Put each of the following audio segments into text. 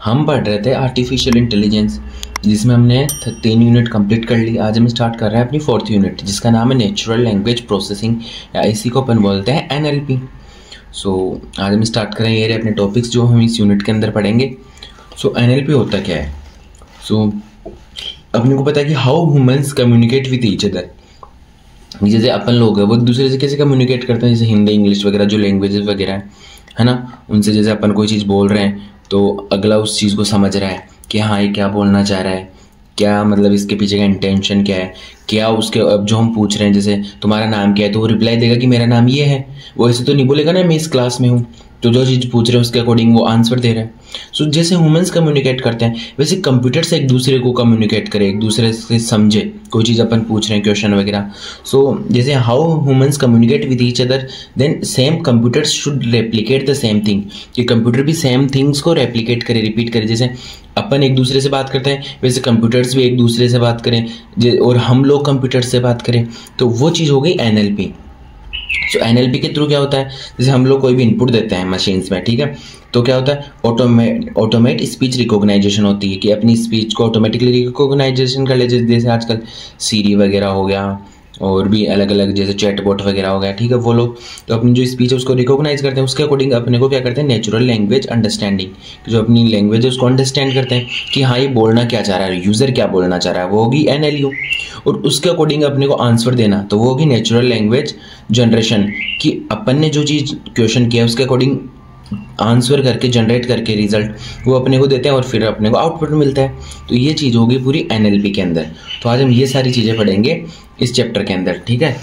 हम पढ़ रहे थे आर्टिफिशियल इंटेलिजेंस, जिसमें हमने 3 यूनिट कंप्लीट कर ली। आज हम स्टार्ट कर रहे हैं अपनी 4th यूनिट, जिसका नाम है नेचुरल लैंग्वेज प्रोसेसिंग, या इसी को अपन बोलते हैं NLP। आज हम स्टार्ट करें ये रहे अपने टॉपिक्स जो हम इस यूनिट के अंदर पढ़ेंगे। NLP होता क्या है? अपने को पता है कि how humans communicate with each other. जैसे अपन लोग हैं वो एक दूसरे से कैसे कम्युनिकेट करते हैं, जैसे हिंदी इंग्लिश वगैरह जो लैंग्वेजेस वगैरह है ना, उनसे जैसे अपन कोई चीज़ बोल रहे हैं तो अगला उस चीज़ को समझ रहा है कि हाँ ये क्या बोलना चाह रहा है, क्या मतलब इसके पीछे का इंटेंशन क्या है, क्या उसके अब जो हम पूछ रहे हैं जैसे तुम्हारा नाम क्या है, तो वो रिप्लाई देगा कि मेरा नाम ये है। वो ऐसे तो नहीं बोलेगा ना मैं इस क्लास में हूँ, तो जो चीज़ पूछ रहे हैं उसके अकॉर्डिंग वो आंसर दे रहा है। जैसे ह्यूमंस कम्युनिकेट करते हैं वैसे कंप्यूटर से एक दूसरे को कम्युनिकेट करे, एक दूसरे से समझे कोई चीज़ अपन पूछ रहे हैं, क्वेश्चन वगैरह। जैसे how humans communicate with each other, then same computer should replicate the same thing, कि कंप्यूटर भी सेम थिंग्स को रेप्लिकेट करे, रिपीट करे। जैसे अपन एक दूसरे से बात करते हैं वैसे कंप्यूटर्स भी एक दूसरे से बात करें, और हम लोग कंप्यूटर से बात करें, तो वो चीज़ हो गई NLP। NLP के थ्रू क्या होता है, जैसे हम लोग कोई भी इनपुट देते हैं मशीन्स में, ठीक है, तो क्या होता है ऑटोमेट स्पीच रिकॉग्नाइजेशन होती है, कि अपनी स्पीच को ऑटोमेटिकली रिकॉग्नाइजेशन कर ले। जैसे आजकल सीरी वगैरह हो गया और भी अलग अलग जैसे चैटबॉट वगैरह हो गया, ठीक है, वो लोग तो अपनी जो स्पीच है उसको रिकॉग्नाइज करते हैं। उसके अकॉर्डिंग अपने को क्या करते हैं, नेचुरल लैंग्वेज अंडरस्टैंडिंग, जो अपनी लैंग्वेज है उसको अंडरस्टैंड करते हैं कि हाँ ये बोलना क्या चाह रहा है, यूज़र क्या बोलना चाह रहा है, वो होगी NLU। और उसके अकॉर्डिंग अपने को आंसर देना, तो वो होगी नेचुरल लैंग्वेज जनरेशन, कि अपन ने जो चीज़ क्वेश्चन किया उसके अकॉर्डिंग आंसर करके जनरेट करके रिजल्ट वो अपने को देते हैं और फिर अपने को आउटपुट मिलता है। तो ये चीज़ होगी पूरी NLP के अंदर। तो आज हम ये सारी चीज़ें पढ़ेंगे इस चैप्टर के अंदर, ठीक है।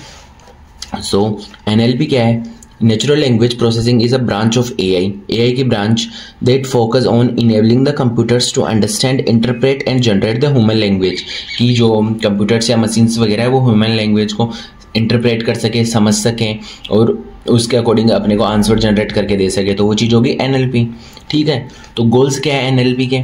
NLP क्या है? Natural language processing is a branch of AI की branch that focus on enabling the computers to understand, interpret and generate the human language, की जो कंप्यूटर्स या मशीन्स वगैरह है वो ह्यूमन लैंग्वेज को इंटरप्रेट कर सके, समझ सकें और उसके अकॉर्डिंग अपने को आंसर जनरेट करके दे सके, तो वो चीज़ होगी NLP, ठीक है। तो गोल्स क्या है NLP के?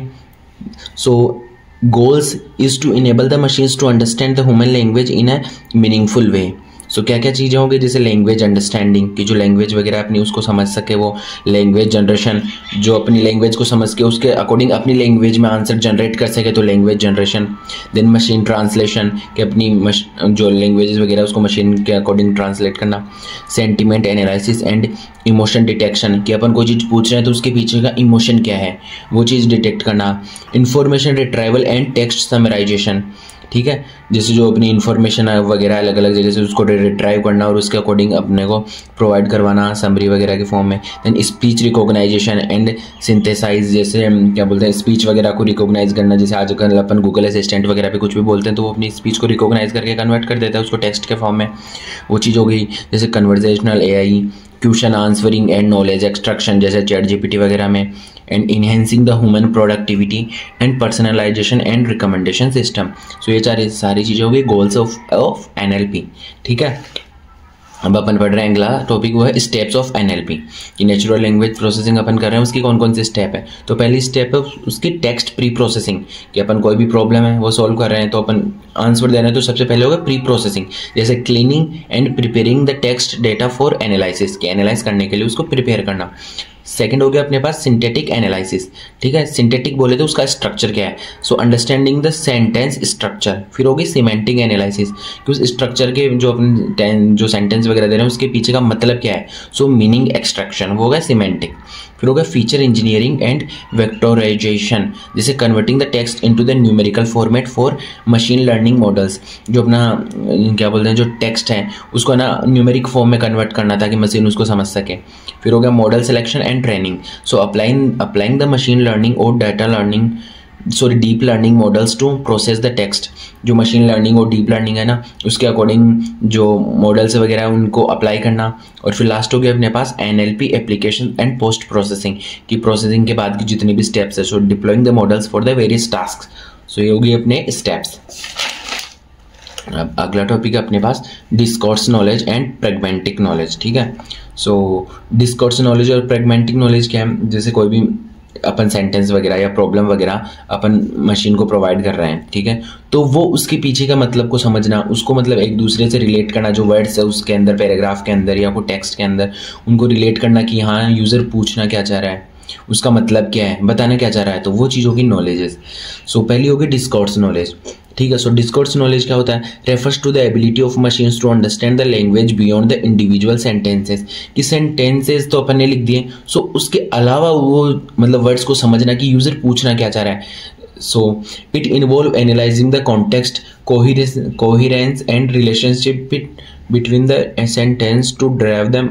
Goals is to enable the machines to understand the human language in a meaningful way. क्या क्या चीज़ें होंगी, जैसे लैंग्वेज अंडरस्टैंडिंग, कि जो लैंग्वेज वगैरह अपनी उसको समझ सके, वो लैंग्वेज जनरेशन, जो अपनी लैंग्वेज को समझ के उसके अकॉर्डिंग अपनी लैंग्वेज में आंसर जनरेट कर सके, तो language generation. Then machine translation, कि अपनी जो लैंग्वेजेस वगैरह उसको मशीन के अकॉर्डिंग ट्रांसलेट करना। Sentiment analysis and emotion detection, कि अपन कोई चीज़ पूछ रहे हैं तो उसके पीछे का इमोशन क्या है वो चीज़ डिटेक्ट करना। Information retrieval and text summarization, ठीक है, जैसे जो अपनी इन्फॉर्मेशन वगैरह अलग अलग जगह से उसको रिट्राइव करना और उसके अकॉर्डिंग अपने को प्रोवाइड करवाना समरी वगैरह के फॉर्म में। Then speech recognization and synthesize, जैसे क्या बोलते हैं स्पीच वगैरह को रिकॉग्नाइज करना। जैसे आजकल अपन गूगल असिस्टेंट वगैरह पे कुछ भी बोलते हैं तो वो अपनी स्पीच को रिकॉग्नाइज करके कन्वर्ट कर देता है उसको टेक्स्ट के फॉर्म में, वो चीज़ हो गई। जैसे conversational AI, question answering and knowledge extraction, जैसे ChatGPT वगैरह में। And enhancing the human productivity and personalization and recommendation system. ये सारी चीज़ें होगी गोल्स ऑफ NLP, ठीक है। अब अपन पढ़ रहे हैं अगला टॉपिक, वो है स्टेप्स ऑफ NLP, कि नेचुरल लैंग्वेज प्रोसेसिंग अपन कर रहे हैं उसकी कौन कौन से स्टेप है। तो पहली स्टेप है उसकी टेक्स्ट प्री प्रोसेसिंग, कि अपन कोई भी प्रॉब्लम है वो सॉल्व कर रहे हैं तो अपन आंसर दे रहे हैं, तो सबसे पहले होगा प्री प्रोसेसिंग, जैसे cleaning and preparing the text data for analysis, कि एनालाइज करने के लिए उसको प्रिपेयर करना। सेकंड हो गया अपने पास सिंथेटिक एनालिसिस, ठीक है। सिंथेटिक बोले तो उसका स्ट्रक्चर क्या है, अंडरस्टैंडिंग द सेंटेंस स्ट्रक्चर। फिर होगी सिमेंटिक एनालिसिस, कि उस स्ट्रक्चर के जो अपन जो सेंटेंस वगैरह दे रहे हैं उसके पीछे का मतलब क्या है, मीनिंग एक्सट्रैक्शन, वो होगा सिमेंटिक। फिर होगा फीचर इंजीनियरिंग एंड वेक्टोराइजेशन, जैसे converting the text into the numerical format for machine learning models, जो अपना क्या बोलते हैं जो टेक्स्ट है उसको ना न्यूमेरिक फॉर्म में कन्वर्ट करना ताकि मशीन उसको समझ सके। फिर हो गया model selection and training, applying the machine learning और deep learning models to process the text. जो मशीन लर्निंग और डीप लर्निंग है ना उसके अकॉर्डिंग जो मॉडल्स वगैरह है उनको अप्लाई करना। और फिर लास्ट हो गया अपने पास NLP application and post processing, की प्रोसेसिंग के बाद की जितनी भी स्टेप्स है, deploying the models for the various task. ये होगी अपने स्टेप्स। अब अगला टॉपिक है अपने पास डिस्कोर्स नॉलेज एंड प्रेगमेंटिक नॉलेज, ठीक है। डिस्कोर्स नॉलेज और प्रेगमेंटिक नॉलेज क्या है, जैसे कोई भी अपन सेंटेंस वगैरह या प्रॉब्लम वगैरह अपन मशीन को प्रोवाइड कर रहे हैं, ठीक है, तो वो उसके पीछे का मतलब को समझना, उसको मतलब एक दूसरे से रिलेट करना, जो वर्ड्स है उसके अंदर पैराग्राफ के अंदर या कोई टेक्स्ट के अंदर उनको रिलेट करना कि हाँ यूज़र पूछना क्या चाह रहा है, उसका मतलब क्या है, बताना क्या चाह रहा है, तो वो चीज़ होगी नॉलेजेस। सो पहली होगी डिस्कोर्स नॉलेज, ठीक है। सो डिस्कोर्स नॉलेज क्या होता है, refers to the ability of machines to understand the language beyond the individual sentences, कि सेंटेंसेस तो अपन ने लिख दिए, सो उसके अलावा वो मतलब वर्ड्स को समझना कि यूजर पूछना क्या चाह रहा है। So it involve analyzing the context, coherence and relationship between the sentence to derive the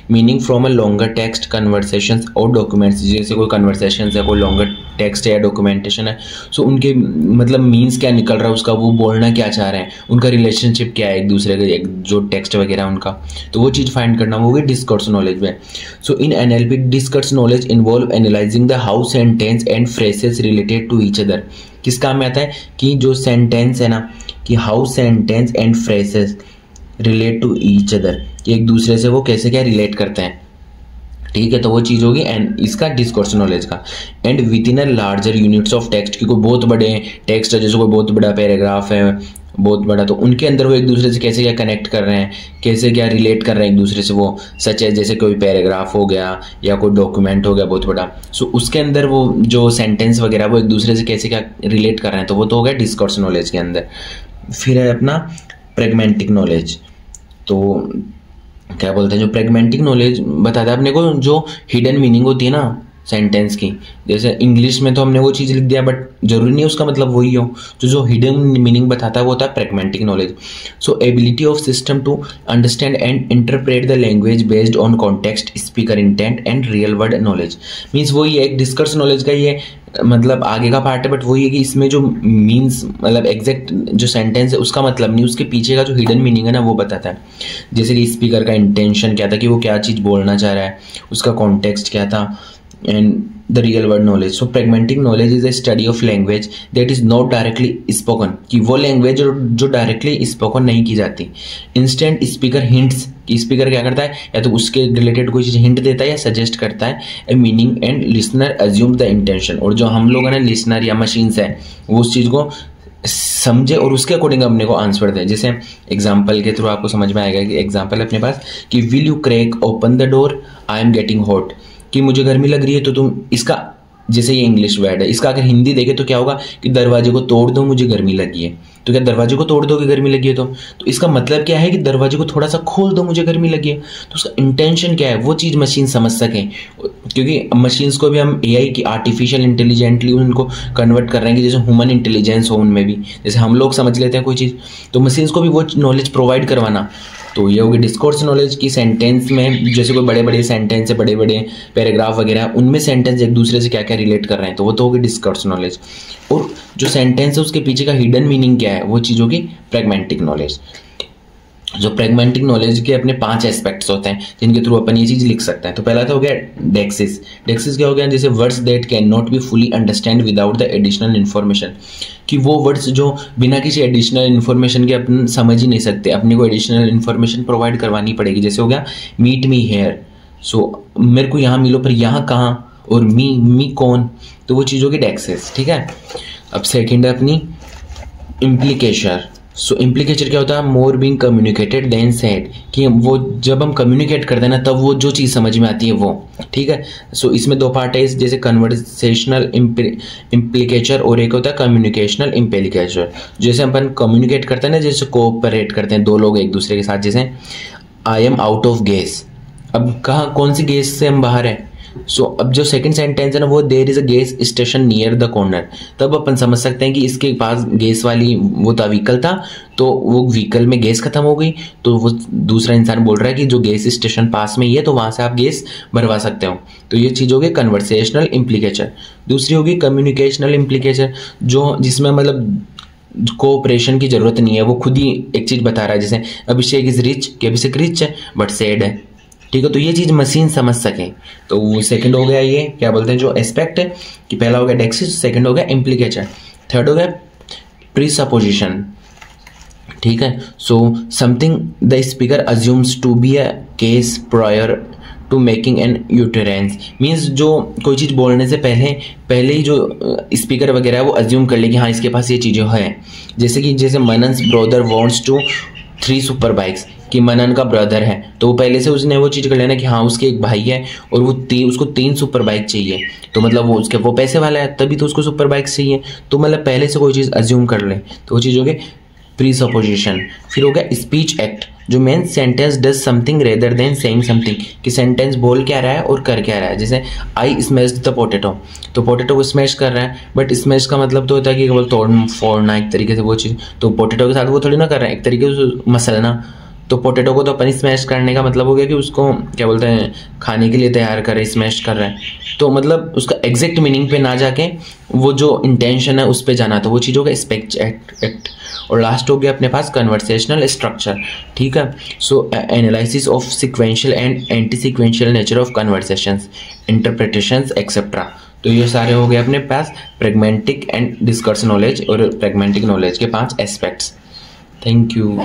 meaning from a longer text, conversations और documents। जैसे कोई conversations है, कोई longer text है या documentation है, so उनके मतलब मीन्स क्या निकल रहा है उसका, वो बोलना क्या चाह रहे हैं, उनका रिलेशनशिप क्या है एक दूसरे के, जो टेक्स्ट वगैरह उनका, तो वो चीज़ फाइंड करना, वो भी डिस्कोर्स नॉलेज में। So in NLP discourse knowledge involve analysing the how sentence and phrases related to each other. किस काम में आता है कि जो सेंटेंस है ना, कि how sentence and phrases relate to each other, कि एक दूसरे से वो कैसे क्या रिलेट करते हैं, ठीक है। तो वो चीज़ होगी एंड इसका डिस्कोर्स नॉलेज का। And with in a larger units of text, की कोई बहुत बड़े टेक्स्ट है, जैसे कोई बहुत बड़ा पैराग्राफ है बहुत बड़ा, तो उनके अंदर वो एक दूसरे से कैसे क्या कनेक्ट कर रहे हैं, कैसे क्या रिलेट कर रहे हैं एक दूसरे से, वो सच है जैसे कोई पैराग्राफ हो गया या कोई डॉक्यूमेंट हो गया बहुत बड़ा, सो उसके अंदर वो जो सेंटेंस वगैरह वो एक दूसरे से कैसे क्या रिलेट कर रहे हैं, तो वो तो हो गया डिस्कोर्स नॉलेज के अंदर। फिर है अपना प्रेगमेंटिक नॉलेज। तो क्या बोलते हैं, जो प्रेगमेंटिक नॉलेज बताता है अपने को जो हिडन मीनिंग होती है ना सेंटेंस की, जैसे इंग्लिश में तो हमने वो चीज़ लिख दिया बट जरूरी नहीं उसका मतलब वही हो, जो हिडन मीनिंग बताता है वो होता है pragmatic knowledge. So ability of system to understand and interpret the language based on context, speaker intent and real word knowledge. Means वही है, एक डिस्कोर्स नॉलेज का ये मतलब आगे का पार्ट है, बट वही है कि इसमें जो मीन्स मतलब एग्जैक्ट जो सेंटेंस है उसका मतलब नहीं, उसके पीछे का जो हिडन मीनिंग है ना वो बताता है। जैसे कि स्पीकर का इंटेंशन क्या था, कि वो क्या चीज़ बोलना चाह रहा है, उसका कॉन्टेक्स्ट क्या था, and the real world knowledge. So pragmatic knowledge is a study of language that is not directly spoken, कि वो लैंग्वेज जो डायरेक्टली स्पोकन नहीं की जाती। इंस्टेंट स्पीकर हिंट्स, कि स्पीकर क्या करता है, या तो उसके रिलेटेड कोई चीज़ हिंट देता है या सजेस्ट करता है a meaning, and listener assume the intention, और जो हम लोग हैं ना लिसनर या मशीन्स है वो उस चीज़ को समझे और उसके अकॉर्डिंग अपने को आंसर दें। जैसे एग्जाम्पल के थ्रू आपको समझ में आएगा, कि एग्जाम्पल अपने पास कि will you crack open the door, I am getting hot, कि मुझे गर्मी लग रही है, तो तुम इसका, जैसे ये इंग्लिश वर्ड है, इसका अगर हिंदी देखे तो क्या होगा कि दरवाजे को तोड़ दो मुझे गर्मी लगी है, तो क्या दरवाजे को तोड़ दो कि गर्मी लगी है, तो इसका मतलब क्या है कि दरवाजे को थोड़ा सा खोल दो मुझे गर्मी लगी है। तो उसका इंटेंशन क्या है, वो चीज़ मशीन समझ सकें, क्योंकि मशीन्स को भी हम एआई की आर्टिफिशियल इंटेलिजेंटली उनको कन्वर्ट कर रहे हैं कि जैसे ह्यूमन इंटेलिजेंस हो उनमें भी, जैसे हम लोग समझ लेते हैं कोई चीज़, तो मशीन्स को भी वो नॉलेज प्रोवाइड करवाना। तो ये होगी डिस्कोर्स नॉलेज की सेंटेंस में, जैसे कोई बड़े बड़े सेंटेंस है, बड़े बड़े पैराग्राफ वगैरह, उनमें सेंटेंस एक दूसरे से क्या क्या रिलेट कर रहे हैं, तो वो तो होगी डिस्कोर्स नॉलेज। और जो सेंटेंस है उसके पीछे का हिडन मीनिंग क्या है, वो चीज़ होगी प्रेगमेंटिक नॉलेज। जो प्रेगमेंटिक नॉलेज के अपने 5 एस्पेक्ट्स होते हैं जिनके थ्रू अपन ये चीज़ लिख सकते हैं। तो पहला तो हो गया डेक्सिस। डेक्सिस क्या हो गया, जैसे words that can not be fully understand without the additional information, कि वो वर्ड्स जो बिना किसी एडिशनल इन्फॉर्मेशन के अपन समझ ही नहीं सकते, अपने को एडिशनल इन्फॉर्मेशन प्रोवाइड करवानी पड़ेगी। जैसे हो गया मीट मी हेयर, सो मेरे को यहाँ मिलो, पर यहाँ कहाँ, और मी कौन, तो वो चीज़ होगी डेक्सिस, ठीक है। अब सेकेंड है अपनी इम्प्लीकेशन। सो इम्प्लीकेशन क्या होता है, मोर बीइंग कम्युनिकेटेड देन सेड, कि वो जब हम कम्युनिकेट करते हैं ना तब वो जो चीज़ समझ में आती है वो, ठीक है। सो इसमें 2 पार्ट है, जैसे कन्वर्सेशनल इम्प्लीकेचर और एक होता है कम्युनिकेशनल इम्प्लीकेचर। जैसे अपन कम्युनिकेट करते हैं ना, जैसे कोऑपरेट करते हैं 2 लोग एक दूसरे के साथ, जैसे I am out of gas, अब कहाँ कौन सी गैस से हम बाहर हैं, सो अब जो सेकंड सेंटेंस है ना वो there is a gas station near the corner, तब अपन समझ सकते हैं कि इसके पास गैस वाली वो था व्हीकल था, तो वो व्हीकल में गैस खत्म हो गई, तो वो दूसरा इंसान बोल रहा है कि जो गैस स्टेशन पास में ही है तो वहां से आप गैस भरवा सकते हो। तो ये चीज़ होगी कन्वर्सेशनल इम्प्लीकेचर। दूसरी होगी कम्युनिकेशनल इम्प्लीकेचर, जो जिसमें मतलब कोऑपरेशन की जरूरत नहीं है, वो खुद ही एक चीज़ बता रहा है, जैसे अभिषेक इज रिच, कि अभिषेक रिच है बट सैड है, ठीक है। तो ये चीज़ मशीन समझ सके, तो वो सेकंड हो गया, ये क्या बोलते हैं जो एस्पेक्ट है, कि पहला हो गया डेक्सिस, सेकंड हो गया इम्प्लीकेशन, थर्ड हो गया प्रीसपोजिशन, ठीक है। So something the speaker assumes to be a case prior to making an utterance, means जो कोई चीज़ बोलने से पहले ही जो स्पीकर वगैरह है वो अज्यूम कर ले कि हाँ इसके पास ये चीज़ें हैं। जैसे कि जैसे Manan's brother wants to 3 super bikes कि मनन का ब्रदर है, तो वो पहले से उसने वो चीज़ कर लेना कि हाँ उसके एक भाई है और वो उसको 3 सुपर बाइक चाहिए, तो मतलब वो पैसे वाला है तभी तो उसको सुपर बाइक्स चाहिए। तो मतलब पहले से कोई चीज़ अज्यूम कर ले, तो वो चीज़ हो गई प्री सपोजिशन। फिर हो गया स्पीच एक्ट, जो main sentence does something rather than saying something, कि सेंटेंस बोल क्या रहा है और कर क्या रहा है। जैसे आई स्मैश्ड द पोटैटो, तो पोटैटो को स्मैश कर रहा है, बट स्मैश का मतलब तो होता है कि केवल तोड़ना फोड़ना एक तरीके से वो चीज़, तो पोटैटो के साथ वो थोड़ी ना कर रहे हैं, एक तरीके से मसलना। तो पोटैटो को तो अपन स्मैश करने का मतलब हो गया कि उसको क्या बोलते हैं खाने के लिए तैयार कर रहे, स्मैश कर रहा है, तो मतलब उसका एग्जैक्ट मीनिंग पे ना जाके वो जो इंटेंशन है उस पे जाना, तो वो चीज़ होगा स्पीच एक्ट। और लास्ट हो गया अपने पास कन्वर्सेशनल स्ट्रक्चर, ठीक है। So analysis of sequential and anti sequential nature of conversations, interpretations etcetera. तो ये सारे हो गए अपने पास प्रेगमेंटिक एंड डिस्कर्स नॉलेज और प्रेगमेंटिक नॉलेज के 5 एस्पेक्ट्स। Thank you.